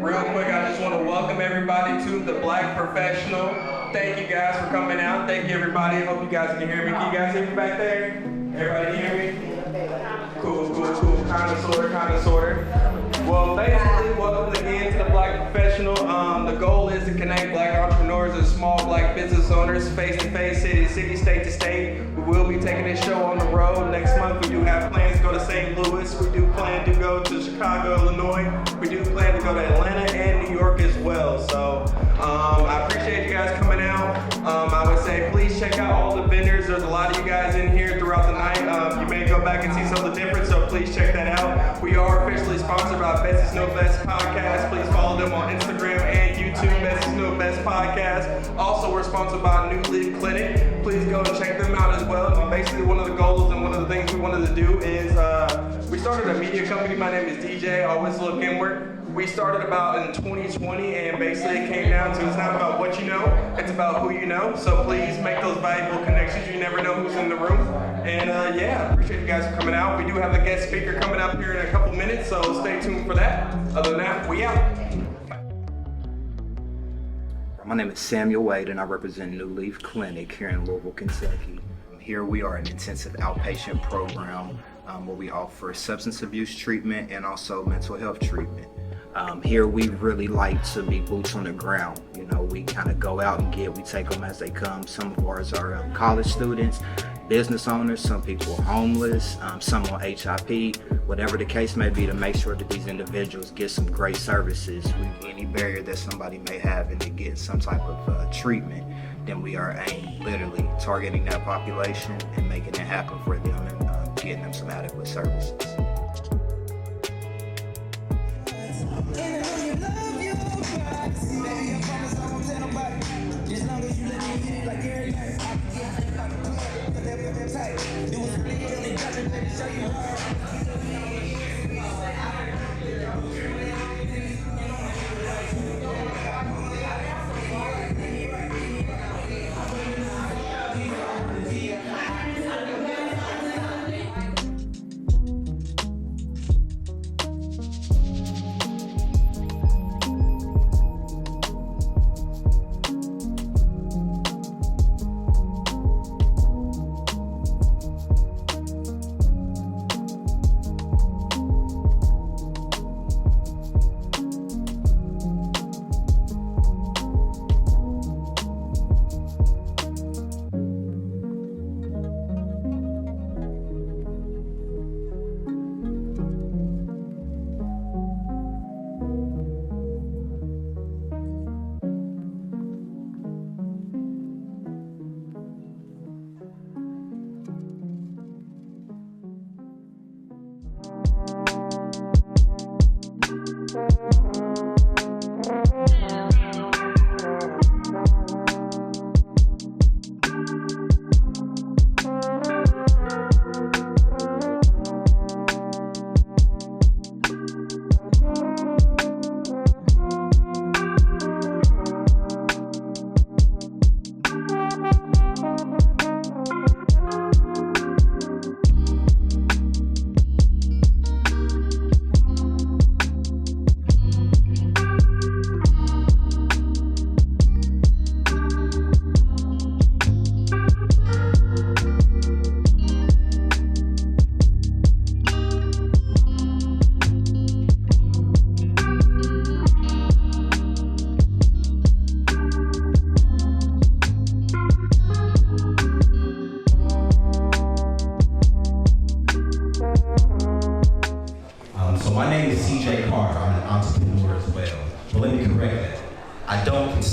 Real quick, I just want to welcome everybody to the Black Professional. Thank you guys for coming out. Thank you everybody. I hope you guys can hear me. Can you guys hear me back there? Everybody hear me? Cool. Kinda sorta. Well, basically, welcome again to the Black Professional. The goal is to connect Black entrepreneurs and small Black business owners face to face, city to city, state to state. We will be taking this show on the road. Next month, we do have plans to go to St. Louis. We do plan to go to Chicago, Illinois. We do plan to go to Atlanta and New York as well. So I appreciate you guys coming out. I would say please check out all the vendors. There's a lot of you guys in here throughout the night. You may go back and see something different, so please check that out. We are officially sponsored by Best Know Best Podcast. Please follow them on Instagram and YouTube, Best Know Best Podcast. Also, we're sponsored by New Leaf Clinic. Please go and check them out as well. Basically, one of the goals and one of the things we wanted to do is we started a media company. My name is DJ, Always Look Inward. We started about in 2020, and basically it came down to it's not about what you know, it's about who you know. So please make those valuable connections. You never know who's in the room. And I appreciate you guys for coming out. We do have a guest speaker coming up here in a couple minutes, so stay tuned for that. Other than that, we out. My name is Samuel Wade, and I represent New Leaf Clinic here in Louisville, Kentucky. Here we are an intensive outpatient program where we offer substance abuse treatment and also mental health treatment. Here we really like to be boots on the ground. You know, we kind of go out and we take them as they come. Some of ours are college students, business owners, some people are homeless, some on HIP, whatever the case may be, to make sure that these individuals get some great services. Any barrier that somebody may have in to get some type of treatment, then we are literally targeting that population and making it happen for them and getting them some adequate services.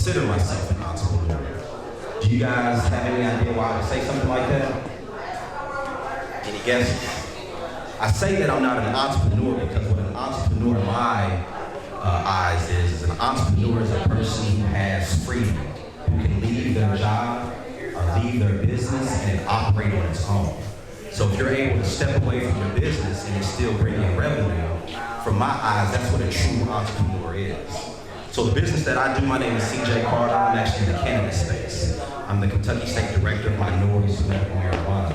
consider myself an entrepreneur. Do you guys have any idea why I would say something like that? Any guesses? I say that I'm not an entrepreneur because what an entrepreneur in my eyes is an entrepreneur is a person who has freedom, who can leave their job or leave their business and operate on its own. So if you're able to step away from your business and it's still bringing revenue, from my eyes, that's what a true entrepreneur is. So the business that I do, my name is CJ Carter. I'm actually in the cannabis space. I'm the Kentucky State Director of Minorities Medical Marijuana,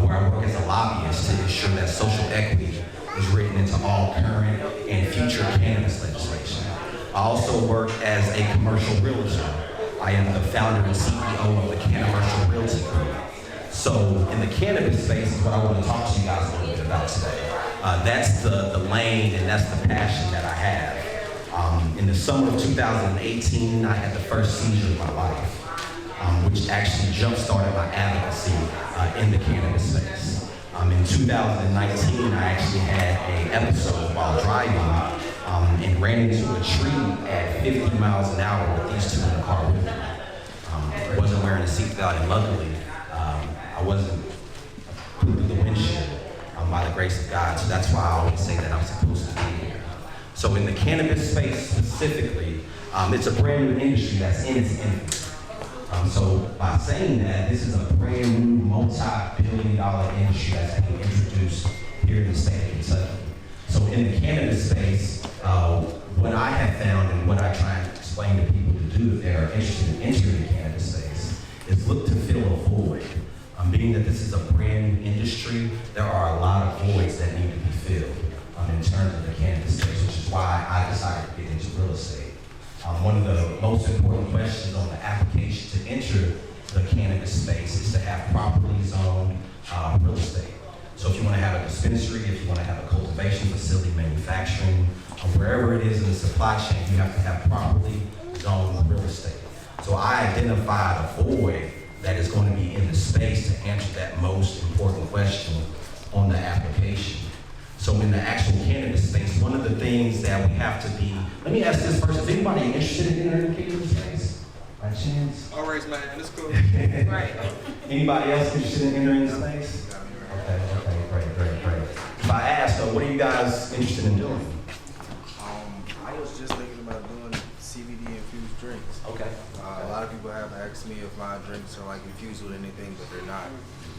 where I work as a lobbyist to ensure that social equity is written into all current and future cannabis legislation. I also work as a commercial realtor. I am the founder and CEO of the Commercial Realty Group. So in the cannabis space is what I want to talk to you guys a little bit about today. That's the lane and that's the passion that I have. In the summer of 2018, I had the first seizure of my life, which actually jump-started my advocacy in the cannabis space. In 2019, I actually had an episode while driving and ran into a tree at 50 miles an hour with these two in the car with me. I wasn't wearing a seatbelt, and luckily, I wasn't put through the windshield by the grace of God. So that's why I always say that I'm supposed to be here. So in the cannabis space specifically, it's a brand new industry that's in its infancy. So by saying that, this is a brand new multi-billion-dollar industry that's being introduced here in the state of Kentucky. So in the cannabis space, what I have found and what I try and explain to people to do if they're interested in entering the cannabis space is look to fill a void. Being that this is a brand new industry, there are a lot of voids that need to be filled in terms of the cannabis space, which is why I decided to get into real estate. One of the most important questions on the application to enter the cannabis space is to have properly zoned real estate. So if you want to have a dispensary, if you want to have a cultivation facility, manufacturing, wherever it is in the supply chain, you have to have properly zoned real estate. So I identified a void that is going to be in the space to answer that most important question on the application. So in the actual cannabis space, one of the things that we have to be, let me ask this first, is anybody interested in entering the cannabis space? By chance? I'll raise my hand, it's cool. Right. Anybody else interested in entering the space? Okay, great. If I ask, what are you guys interested in doing? I was just thinking about doing CBD infused drinks. Okay. A lot of people have asked me if my drinks are like infused with anything, but they're not.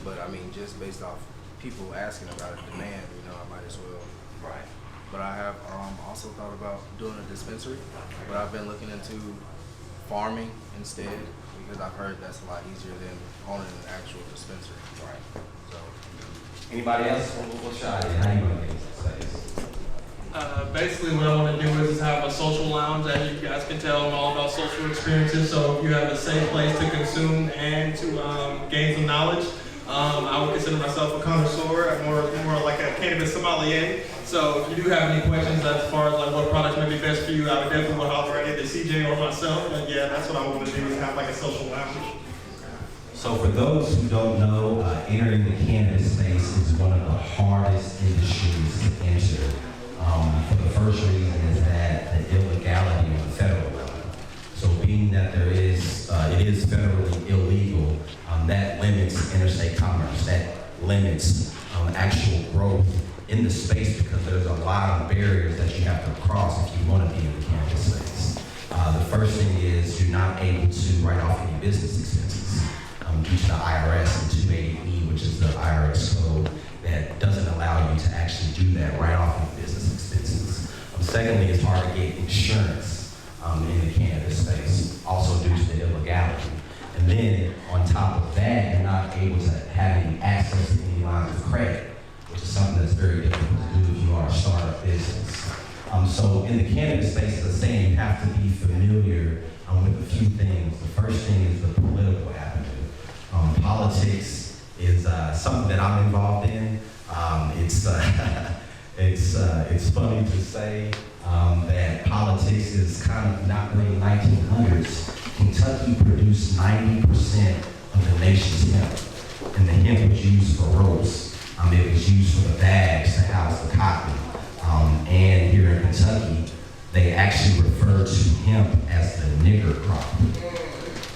But I mean, just based off people asking about it, demand, I might as well. Right. But I have also thought about doing a dispensary, but I've been looking into farming instead because I've heard that's a lot easier than owning an actual dispensary. Right. So. Anybody else? What's your idea? How you want to get into the space? Basically what I want to do is have a social lounge. As you guys can tell, I'm all about social experiences. So if you have a safe place to consume and to gain some knowledge, I would consider myself a connoisseur. I'm more like a cannabis sommelier. So if you do have any questions as far as like what products may be best for you, I would definitely will holler at either CJ or myself. And yeah, that's what I want to do is have like a social lounge. So for those who don't know, entering the cannabis space is one of the hardest industries to enter. For the first reason is that the illegality on the federal level. So being that it is federally illegal, that limits interstate commerce, that limits actual growth in the space because there's a lot of barriers that you have to cross if you want to be in the cannabis space. The first thing is you're not able to write off any business expenses due to the IRS and 280E, which is the IRS code that doesn't allow you to actually do that, write off any business expenses. Secondly, it's hard to get insurance in the cannabis space, also due to the illegality. And then on top of that, you're not able to have any access to any lines of credit, which is something that's very difficult to do if you are a startup business. So in the cannabis space, as I was saying, you have to be familiar with a few things. The first thing is the political avenue. Politics is something that I'm involved in. It's funny to say that politics is kind of not really 1900s. Kentucky produced 90% of the nation's hemp, and the hemp was used for ropes. It was used for the bags to house the cotton. And here in Kentucky, they actually refer to hemp as the nigger crop.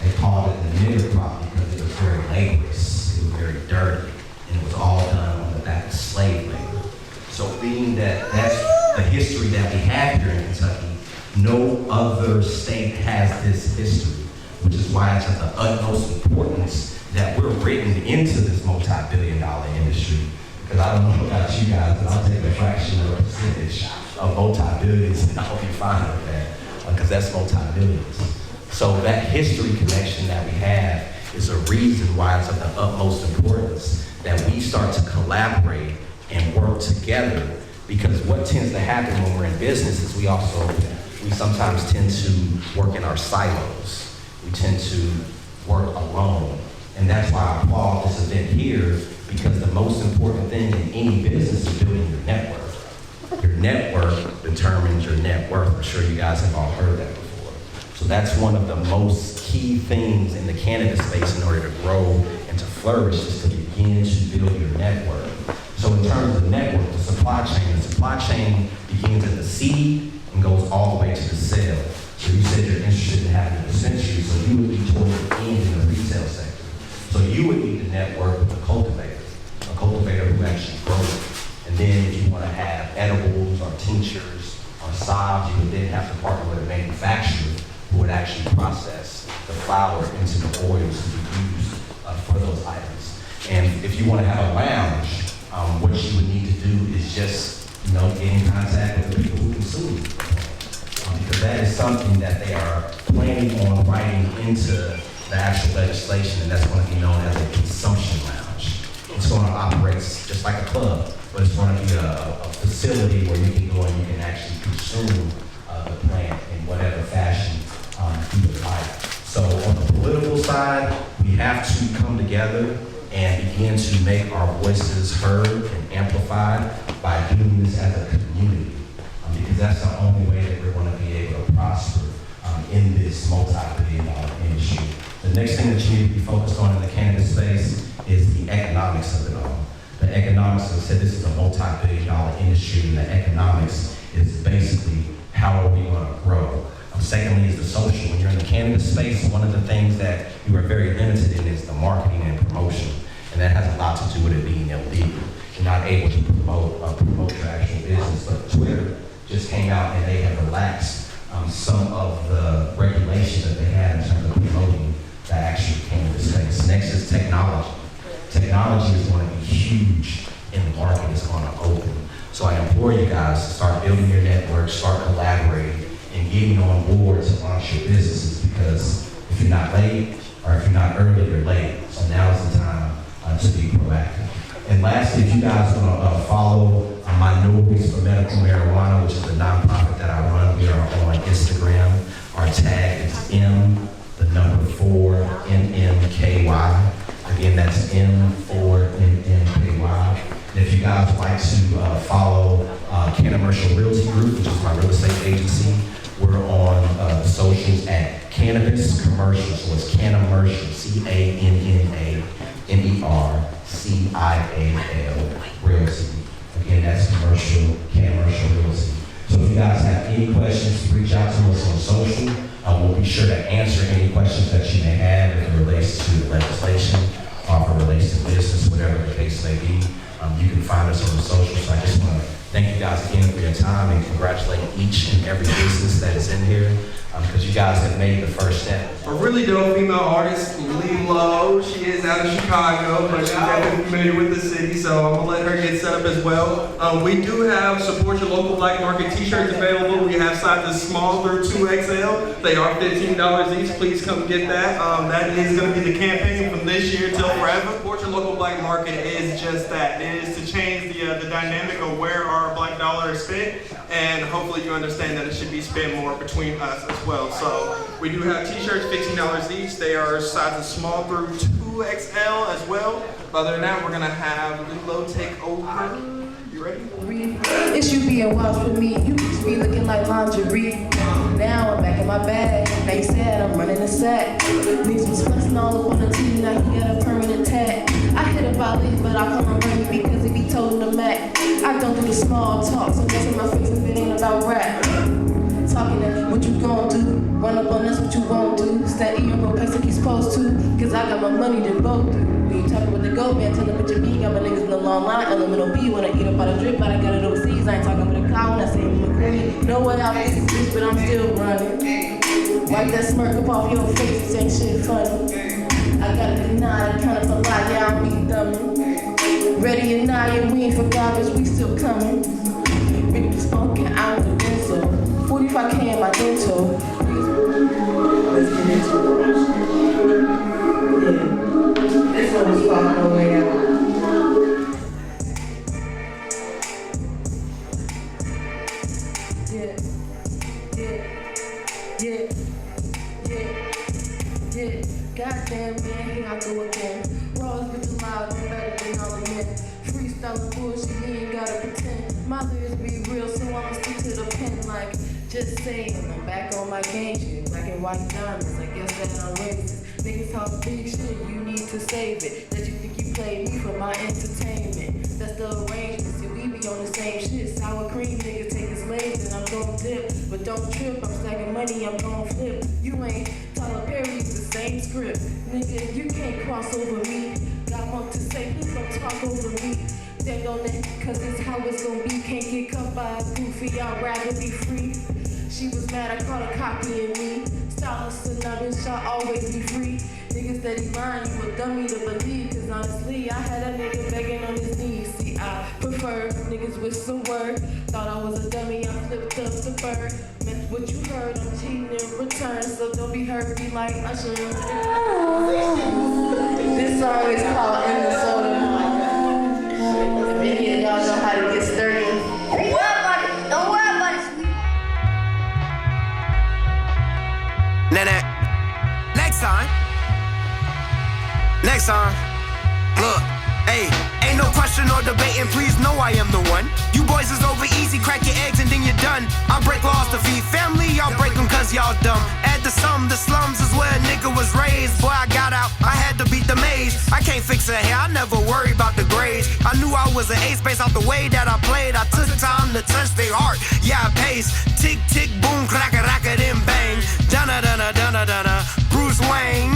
They called it the nigger crop because it was very laborious, it was very dirty, and it was all done on the back of slave labor. So being that that's the history that we have here in Kentucky, no other state has this history, which is why it's of the utmost importance that we're written into this multi-billion-dollar industry. Because I don't know about you guys, but I'll take a fraction of a percentage of multi-billions and I'll be fine with that, because that's multi-billions. So that history connection that we have is a reason why it's of the utmost importance that we start to collaborate and work together, because what tends to happen when we're in business is we we sometimes tend to work in our silos. We tend to work alone. And that's why I applaud this event here, because the most important thing in any business is building your network. Your network determines your net worth. I'm sure you guys have all heard that before. So that's one of the most key things in the cannabis space in order to grow and to flourish, is to begin to build your network. So in terms of network, the supply chain begins at the seed and goes all the way to the sale. So you said you're interested in having a dispensary, so you would be toward the end in the retail sector. So you would need to network with a cultivator who actually grows it. And then if you want to have edibles or tinctures or salves, you would then have to partner with a manufacturer who would actually process the flower into the oils to be used for those items. And if you want to have a lounge, what you would need to do is just, get in contact with the people who consume it. Because that is something that they are planning on writing into the actual legislation, and that's going to be known as a consumption lounge. It's going to operate just like a club, but it's going to be a facility where you can go and you can actually consume the plant in whatever fashion you would like. So on the political side, we have to come together and begin to make our voices heard and amplified by doing this as a community, because that's the only way that we're going to be able to prosper in this multi-billion-dollar industry. The next thing that you need to be focused on in the cannabis space is the economics of it all. The economics, as I said, this is a multi-billion-dollar industry, and the economics is basically how are we going to grow. Secondly is the social. When you're in the cannabis space, one of the things that you are very limited in is the marketing and promotion. And that has a lot to do with it being illegal. You're not able to promote your actual business. But Twitter just came out and they have relaxed some of the regulation that they had in terms of promoting the actual cannabis space. Next is technology. Technology is going to be huge in the market. It's going to open. So I implore you guys to start building your network, start collaborating, and getting on board to launch your businesses, because if you're not late or if you're not early, you're late. So now is the time to be proactive. And lastly, if you guys want to follow Minorities for Medical Marijuana, which is the nonprofit that I run, we are on Instagram. Our tag is M4NNKY. Again, that's M4NNKY. And if you guys would like to follow Commercial Realty Group, which is my real estate agency, we're on the socials at Cannabis Commercial. So it's Canamercial, CANNAMERCIAL Realty. Again, that's Commercial Realty. So if you guys have any questions, reach out to us on social. We'll be sure to answer any questions that you may have if it relates to legislation, or if it relates to business, whatever the case may be. You can find us on the social. So I just want to thank you guys again for your time and congratulate each and every business that is in here, because you guys have made the first step. A really dope female artist, Lelowe. She is out of Chicago, but she's definitely familiar with the city, so I'm gonna let her get set up as well. We do have Support Your Local Black Market t-shirts available. We have sizes small through 2XL. They are $15 each. Please come get that. That is gonna be the campaign from this year till forever. Support Your Local Black Market is just that. It is to change the dynamic of where our black dollar is spent, and hopefully you understand that it should be spent more between us as well. So we do have t-shirts, $15 each. They are sizes small through 2XL as well. Other than that, we're gonna have Lelowe take over. You ready? It's you being wild for me. You used to be looking like lingerie. Now I'm back in my bag. They said I'm running a sack. Niggas was flexing all up on the TV. Now he got a permanent tag. I hit a volley, but I come and bring it because it be told the Mac. I don't do the small talk, so what's in my face if it ain't about rap? Talking that what you gon' do? Run up on us, what you won't do? Stay in your place like you supposed to, cause I got my money to go through. When you talking with the goat man, tell them what you be. Got my niggas in the long line, elemental B. When I eat up out of drip, but I got it overseas. I ain't talking with a cow when I say I'm a queen. No way out this bitch, but I'm still running. Wipe that smirk up off your face, this ain't shit funny. I gotta deny it, kinda polite, yeah, I'll be dummy. Ready or not, yeah, we ain't for garbage, we still coming. Really just funkin' out the dental. 45K in my dental. Let's get into it. Yeah. This one is fucking away out. Yeah. Yeah, yeah, yeah. Goddamn, man, here I go again. Raws with the loud, no better than all the men. Freestyle bullshit, you ain't gotta pretend. My lyrics be real, so I'ma stick to the pen. Like, just saying, I'm back on my game shit. Black and white diamonds, I guess that I'm racist. Niggas talk big shit, you need to save it. That you think you play me for my entertainment. That's the arrangement, see, we be on the same shit. Sour cream, niggas take his legs and I'm gon' dip. But don't trip, I'm stacking money, I'm gon' flip. You ain't Tyler Perry, it's the same script. Nigga, you can't cross over me. Got more to say, please don't talk over me. Stand on it, cause it's how it's gon' be. Can't get cut by a goofy, I'd rather be free. She was mad, I caught a copy of me. Stylist and I bitch, I'll always be free. Niggas that he lying, you a dummy to believe. Cause honestly, I had a nigga begging on his knees. See, I prefer niggas with some word. Thought I was a dummy, I flipped up the bird. Meant what you heard, I'm cheating in return. So don't be hurt, be like Usher. This song is called Minnesota. If any of y'all know how to get sturdy. Don't worry about it. Don't worry about it, sweet. Next time. Next time. Look, hey, ain't no question or debating, please know I am the one. You boys is over easy, crack your eggs and then you're done. I break laws to feed family, y'all break them cause y'all dumb. Add the sum, the slums is where a nigga was raised. Boy, I got out, I had to beat the maze. I can't fix her hair, I never worry about the grades. I knew I was an ace based off the way that I played. I took time to touch their heart, yeah I paced. Tick, tick, boom, clack, then bang. Dunna, dunna, dunna, dunna, Bruce Wayne,